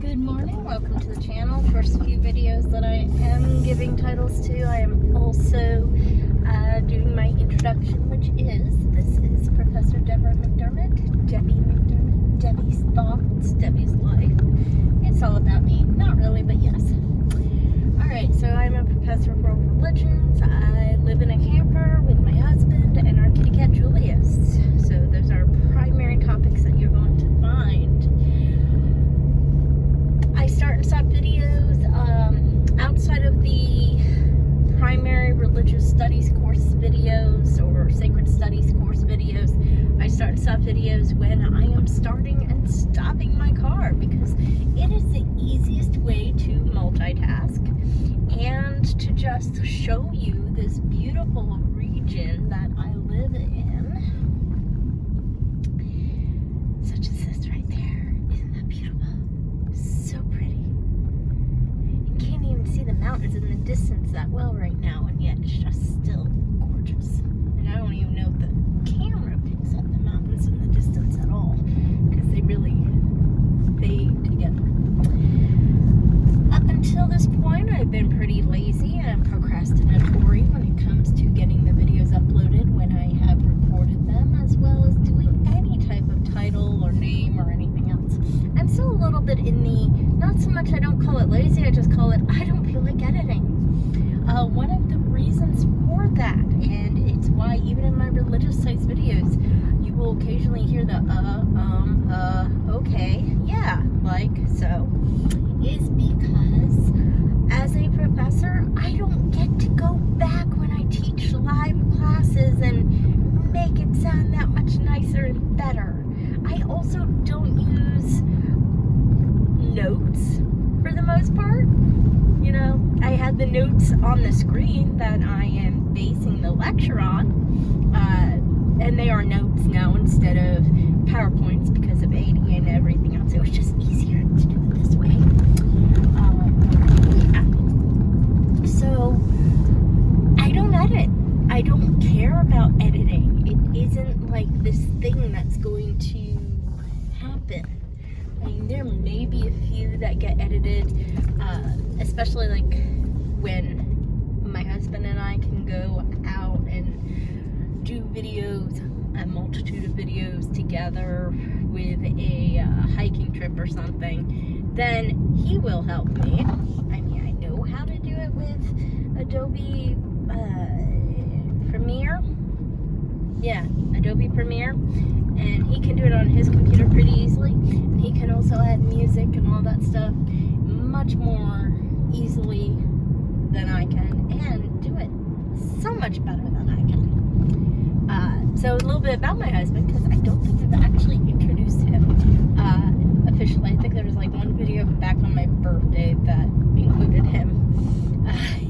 Good morning, welcome to the channel. First few videos that I am giving titles to, I am also doing my introduction, which this is Professor Deborah McDermott, Debbie's thoughts, Debbie's life. It's all about me, not really, but yes. Alright, so I'm a professor of world religions. I live in a camper with my husband and our kitty cat Julius. So those are primary topics that you're going to find. I start and stop videos outside of the primary religious studies course videos or sacred studies course videos. I start and stop videos when I am starting and stopping my car because it is the easiest way to multitask and to just show you this beautiful region that I live in, such as this right there. Isn't that beautiful? So pretty. You can't even see the mountains in the distance that well right now, and yet it's just still gorgeous. And I don't even know if the camera picks up the mountains in the distance at all, because they really fade together. Up until this point, I've been pretty lazy and procrastinatory when it comes to getting the videos uploaded when I have recorded them, as well as doing any type of title or name or anything else. I'm still a little bit in the, not so much I don't call it lazy, I just call it I don't feel like editing. One of the reasons for that, and it's why even in my religious sites videos, you will occasionally hear the okay, yeah, like so, is because as a professor, I don't get to go back when I teach live classes and make it sound that much nicer and better. I also don't use notes for the most part. You know, I had the notes on the screen that I am basing the lecture on, and they are notes now instead of PowerPoints because of AD and everything else. It was just easier to do it this way. So, I don't edit. I don't care about editing. It isn't like this thing that's going to happen. I mean, there may be a few that get edited, especially like when my husband and I can go out and do videos, a multitude of videos together with a hiking trip or something, then he will help me. I mean, I know how to do it with Adobe Premiere. Yeah, Adobe Premiere. And he can do it on his computer pretty easily. And he can also add music and all that stuff much more easily than I can, and do it so much better than I can. So a little bit about my husband, because I don't think I've actually introduced him officially. I think there was like one video back on my birthday that included him.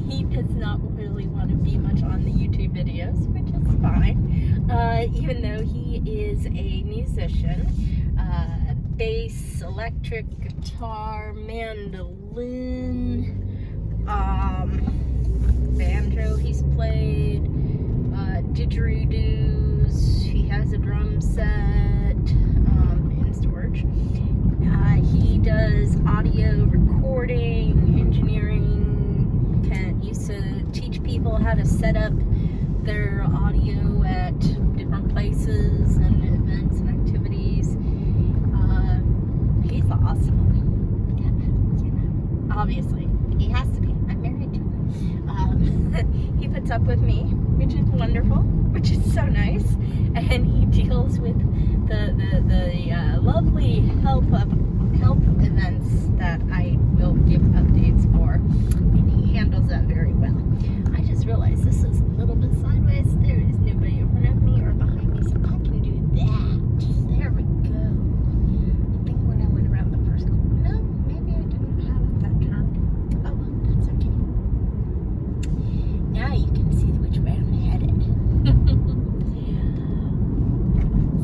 He does not really want to be much on the YouTube videos, which is fine. Even though he is a musician, bass, electric guitar, mandolin, banjo he's played, didgeridoos, he has a drum set in storage. He does audio recording, engineering, used to teach people how to set up their audio at different places and events and activities. He's awesome. Yeah, you know, obviously, he has to be. I'm married to him. He puts up with me, which is wonderful, which is so nice, and he deals with the lovely help events that I will give updates for, and he handles that very well. I just realized this is a little bit sideways. There is nobody in front of me or behind me, so I can do that. There we go. I think when I went around the first corner, no, maybe I didn't have it that turned. Oh, well, that's okay. Now you can see which way I'm headed.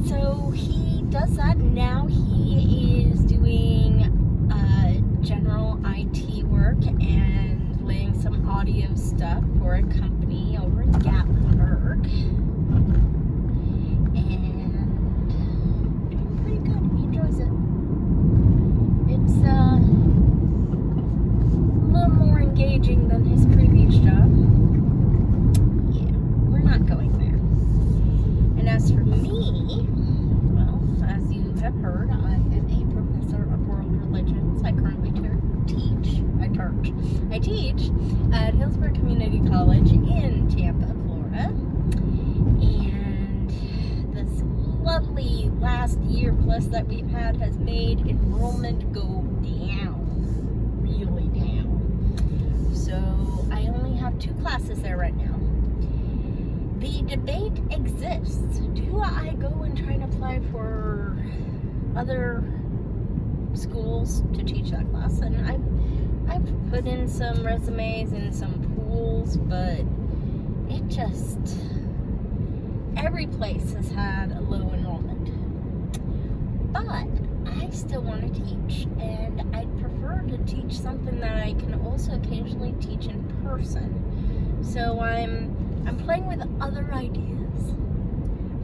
So he does that. Now he is doing general IT work and laying some audio stuff for a company over in Gatlinburg. And doing pretty good. He enjoys it. It's heard, I am a professor of world religions. I currently teach at Hillsborough Community College in Tampa, Florida. And this lovely last year plus that we've had has made enrollment go down, really down. So I only have 2 classes there right now. The debate exists. Do I go and try and apply for other schools to teach that class? And I've put in some resumes and some pools, but it just, every place has had a low enrollment. But I still want to teach, and I'd prefer to teach something that I can also occasionally teach in person. So I'm playing with other ideas,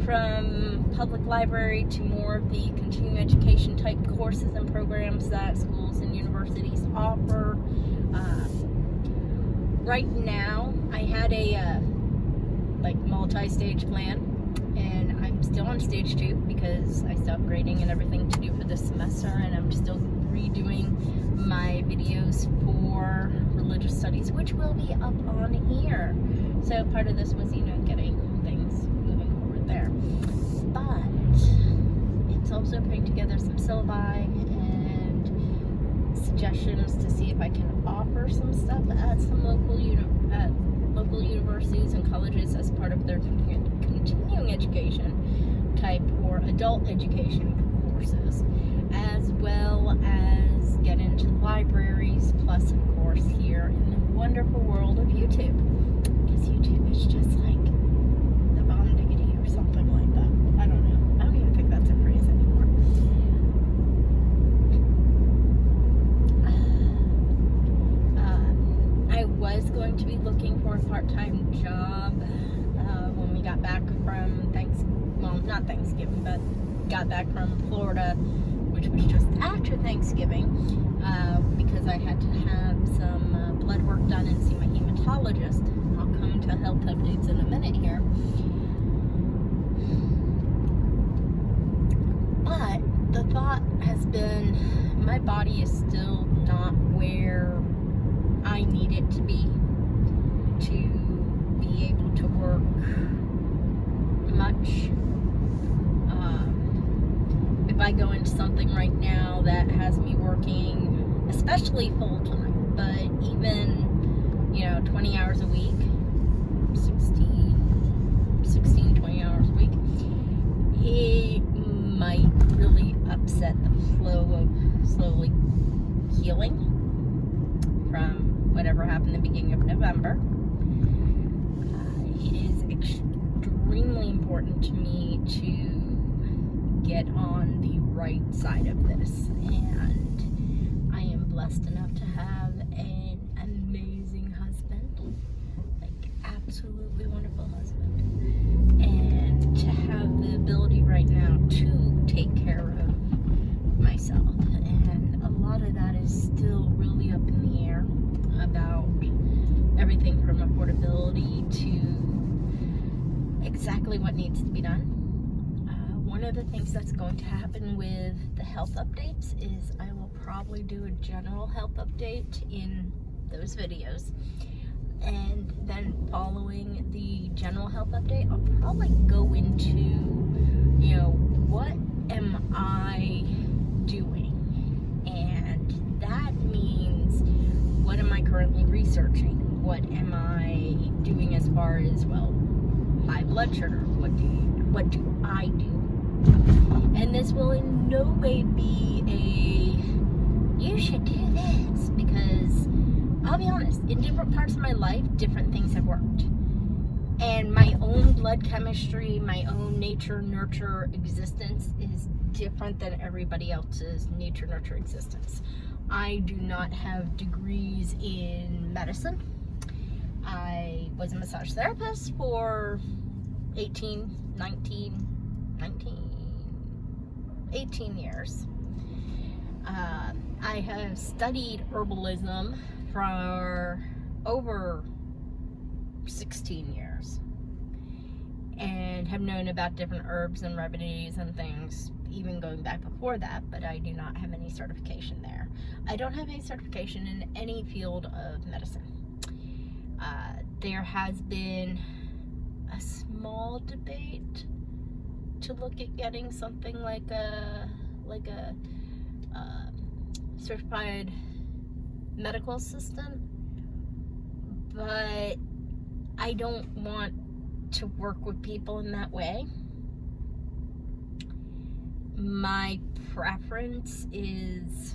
from public library to more of the continuing education type courses and programs that schools and universities offer. Right now, I had a multi-stage plan, and I'm still on stage 2 because I stopped grading and everything to do for this semester, and I'm still redoing my videos for religious studies, which will be up on here. So part of this was, getting things moving forward there. But it's also putting together some syllabi and suggestions to see if I can offer some stuff at some local universities and colleges as part of their continuing education type or adult education courses, as well as get into libraries, plus of course here in the wonderful world of YouTube, because YouTube is just like the bomb diggity or something like that. I don't know. I don't even think that's a phrase anymore. I was going to be looking for a part-time job when we got back from not Thanksgiving, but got back from Florida, which was just after Thanksgiving, because I had to have some blood work done and see my hematologist. I'll come to health updates in a minute here. But the thought has been, my body is still not where I need it to be able to work much. If I go into something right now that has me working, especially full-time, but even, 20 hours a week, 20 hours a week, it might really upset the flow of slowly healing from whatever happened at the beginning of November. It is extremely important to me to get on the right side of this, and I am blessed enough to have an amazing husband, like absolutely wonderful husband, and to have the ability right now to take care of myself. And a lot of that is still really up in the air about everything from affordability to exactly what needs to be done. One of the things that's going to happen with the health updates is I will probably do a general health update in those videos, and then following the general health update, I'll probably go into, what am I doing? And that means, what am I currently researching? What am I doing as far as, high blood sugar? What do I do? And this will in no way be you should do this, because I'll be honest, in different parts of my life, different things have worked. And my own blood chemistry, my own nature-nurture existence is different than everybody else's nature-nurture existence. I do not have degrees in medicine. I was a massage therapist for 18 years. I have studied herbalism for over 16 years and have known about different herbs and remedies and things even going back before that, but I do not have any certification there. I don't have any certification in any field of medicine. There has been a small debate to look at getting something like a certified medical assistant, but I don't want to work with people in that way. My preference is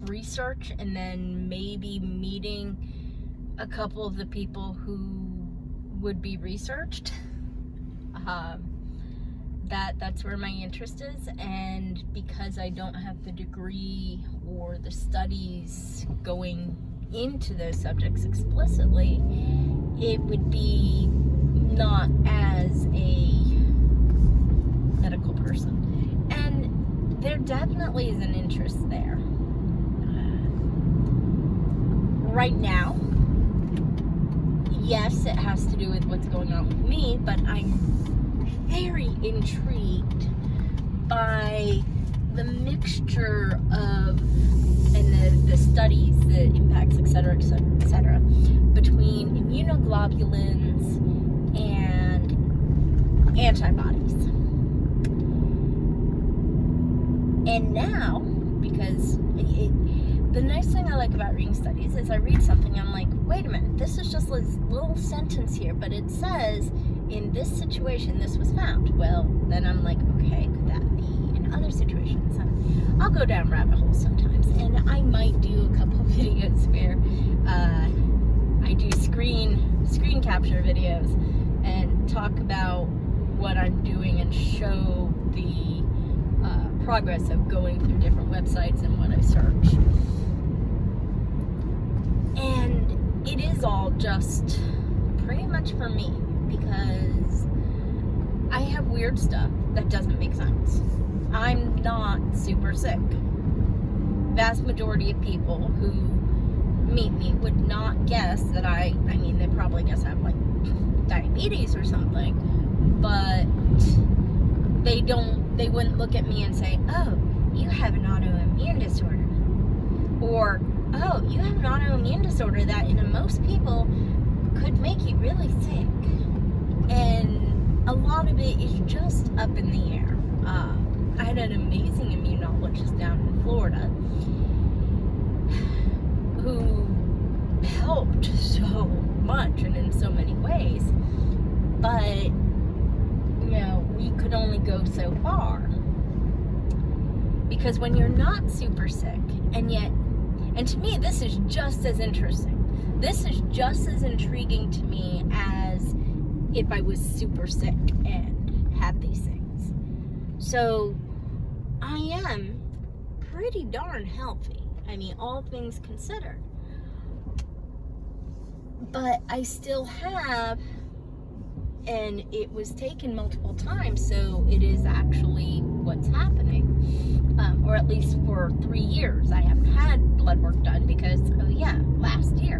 research and then maybe meeting a couple of the people who would be researched. That's where my interest is, and because I don't have the degree or the studies going into those subjects explicitly, it would be not as a medical person. And there definitely is an interest there. Right now, yes, it has to do with what's going on with me, but I'm very intrigued by the mixture of, and the studies, the impacts, etc., between immunoglobulins and antibodies. And now, because the nice thing I like about reading studies is I read something, I'm like, wait a minute, this is just this little sentence here, but it says, in this situation, this was found. Well, then I'm like, okay, could that be in other situations? And I'll go down rabbit holes sometimes, and I might do a couple of videos where I do screen capture videos and talk about what I'm doing and show the progress of going through different websites and what I search. And it is all just pretty much for me, because I have weird stuff that doesn't make sense. I'm not super sick. Vast majority of people who meet me would not guess that I mean, they probably guess I have like diabetes or something, but they wouldn't look at me and say, oh, you have an autoimmune disorder. Or, oh, you have an autoimmune disorder that in most people could make you really sick. And a lot of it is just up in the air. I had an amazing immunologist down in Florida who helped so much and in so many ways, but we could only go so far, because when you're not super sick, and to me this is just as interesting, this is just as intriguing to me as if I was super sick and had these things. So I am pretty darn healthy, I mean, all things considered, but I still have, and it was taken multiple times, so it is actually what's happening, or at least for 3 years I haven't had blood work done, because last year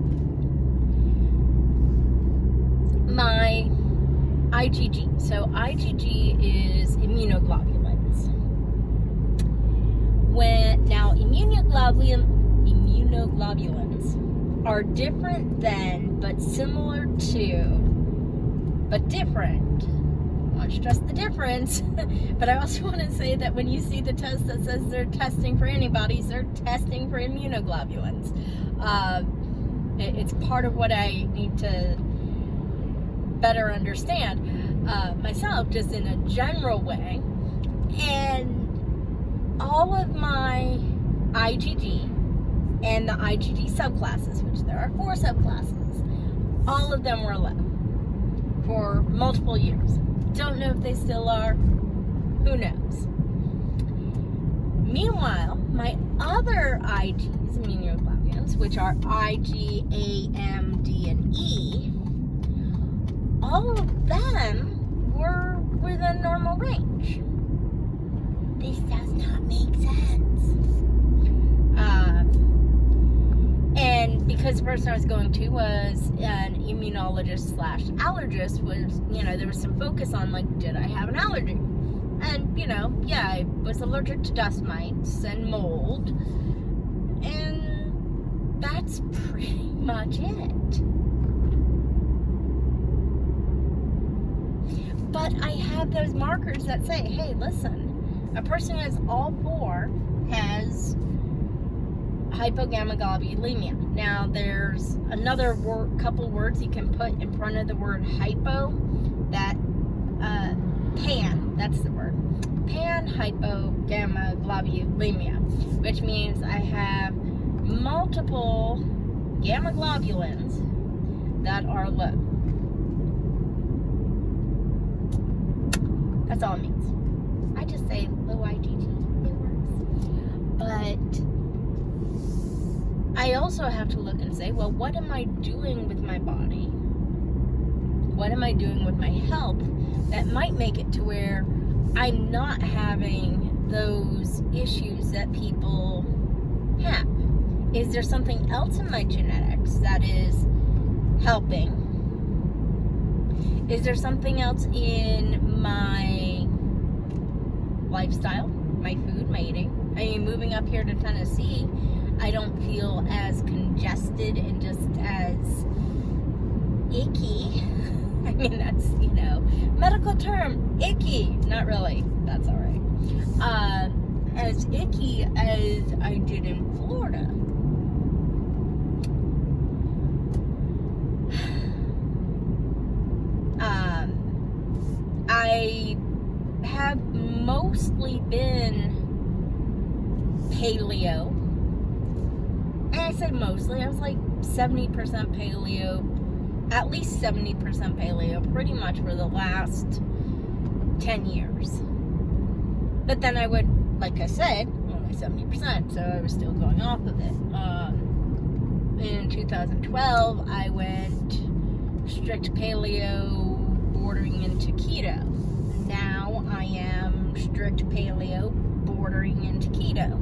my IgG, so IgG is immunoglobulins. Now immunoglobulins are different than, but similar to, but different. I want to stress the difference, but I also want to say that when you see the test that says they're testing for antibodies, they're testing for immunoglobulins. It's part of what I need to better understand myself, just in a general way. And all of my IgG and the IgG subclasses, which there are 4 subclasses, all of them were low for multiple years. Don't know if they still are. Who knows? Meanwhile, my other Igs, immunoglobulins, which are IG, A, M, D, and E, all of them were within normal range. This does not make sense. And because the person I was going to was an immunologist / allergist, was, there was some focus on, like, did I have an allergy? And, yeah, I was allergic to dust mites and mold. And that's pretty much it. But I have those markers that say, hey, listen, a person who has all four has hypogammaglobulinemia. Now, there's another couple words you can put in front of the word hypo, that pan, that's the word. Pan-hypogammaglobulinemia, which means I have multiple gamma globulins that are low. That's all it means. I just say low IgG, it works. But I also have to look and say, well, what am I doing with my body? What am I doing with my health that might make it to where I'm not having those issues that people have? Is there something else in my genetics that is helping? Is there something else in my lifestyle, my food, my eating? I mean, moving up here to Tennessee, I don't feel as congested and just as icky. I mean, that's, medical term, icky. Not really. That's all right. As icky as I did in Florida. I have mostly been paleo. And I say mostly, I was like 70% paleo, at least 70% paleo, pretty much for the last 10 years. But then I would, like I said, only 70%, so I was still going off of it. In 2012, I went strict paleo, bordering into keto. Now I am strict paleo, bordering into keto.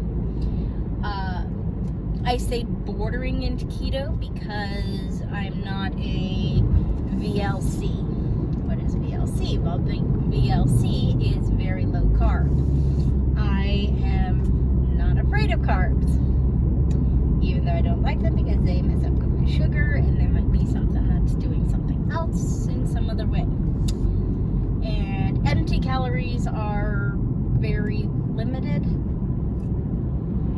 I say bordering into keto because I'm not a VLC. What is VLC? Well, the VLC is very low carb. I am not afraid of carbs, even though I don't like them because they mess up with my sugar, and there might be something that's doing something else in some other way. And empty calories are very limited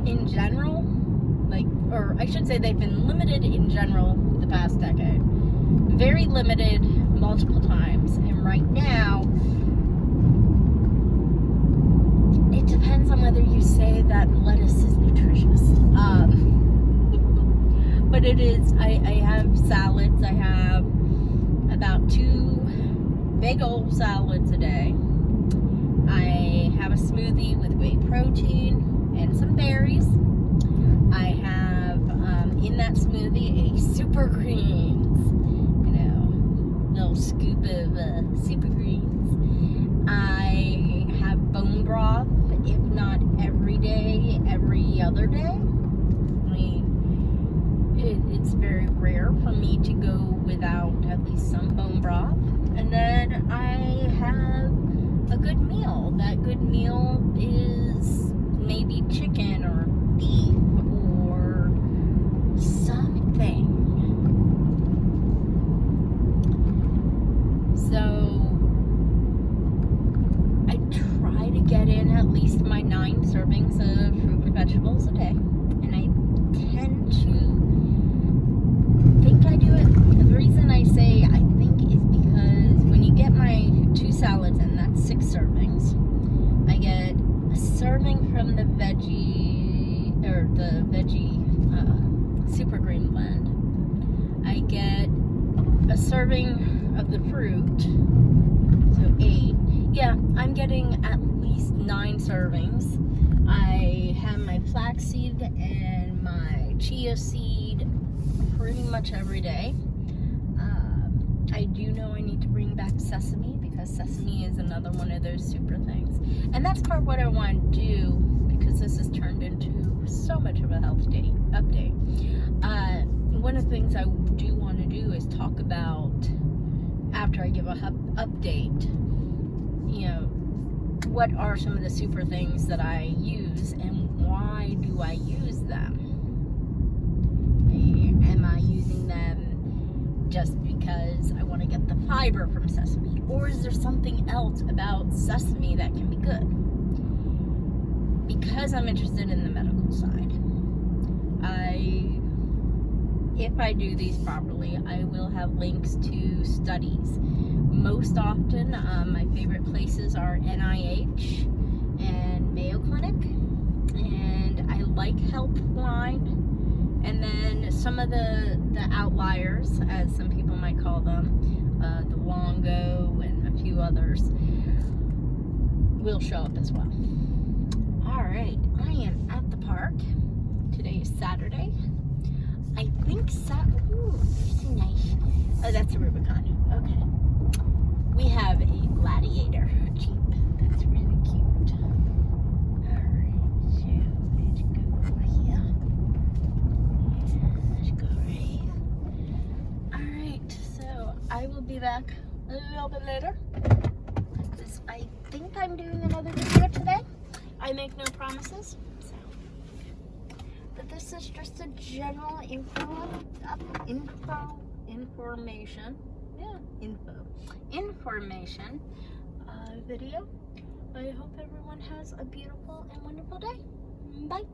in general. Or I should say they've been limited in general the past decade. Very limited multiple times. And right now, it depends on whether you say that lettuce is nutritious. But it is, I have salads. I have about 2 big old salads a day. I have a smoothie with whey protein and some berries. I have in that smoothie a Super Greens, little scoop of Super Greens. I have bone broth, if not every day, every other day. I mean, it's very rare for me to go without at least some bone broth. And then I have a good meal. That good meal is maybe chicken or beef or something. So I try to get in at least my 9 servings of fruit and vegetables a day, and I tend to think I do it. The reason I say I think is because when you get my 2 salads in, that's 6 servings. I get a serving from the veggie Super Green blend. I get a serving of the fruit, so 8. Yeah, I'm getting at least 9 servings. I have my flaxseed and my chia seed pretty much every day. I do know I need to bring back sesame because sesame is another one of those super things. And that's part of what I want to do, because this has turned into so much of a health update. One of the things I do want to do is talk about, after I give a update, what are some of the super things that I use and why do I use them? Am I using them just because I want to get the fiber from sesame, or is there something else about sesame that can be good? Because I'm interested in the medical side, if I do these properly, I will have links to studies. Most often, my favorite places are NIH and Mayo Clinic, and I like Helpline, and then some of the outliers, as some people might call them, the Wongo and a few others, will show up as well. Alright, I am at the park. Today is Saturday. I think ooh, it's nice. Oh, that's a Rubicon. Okay. We have a Gladiator Jeep. That's really cute. Alright, so let's go over here. Let's go right here. Alright, so I will be back a little bit later. Because I think I'm doing another video today. I make no promises. But this is just a general information video. I hope everyone has a beautiful and wonderful day. Bye.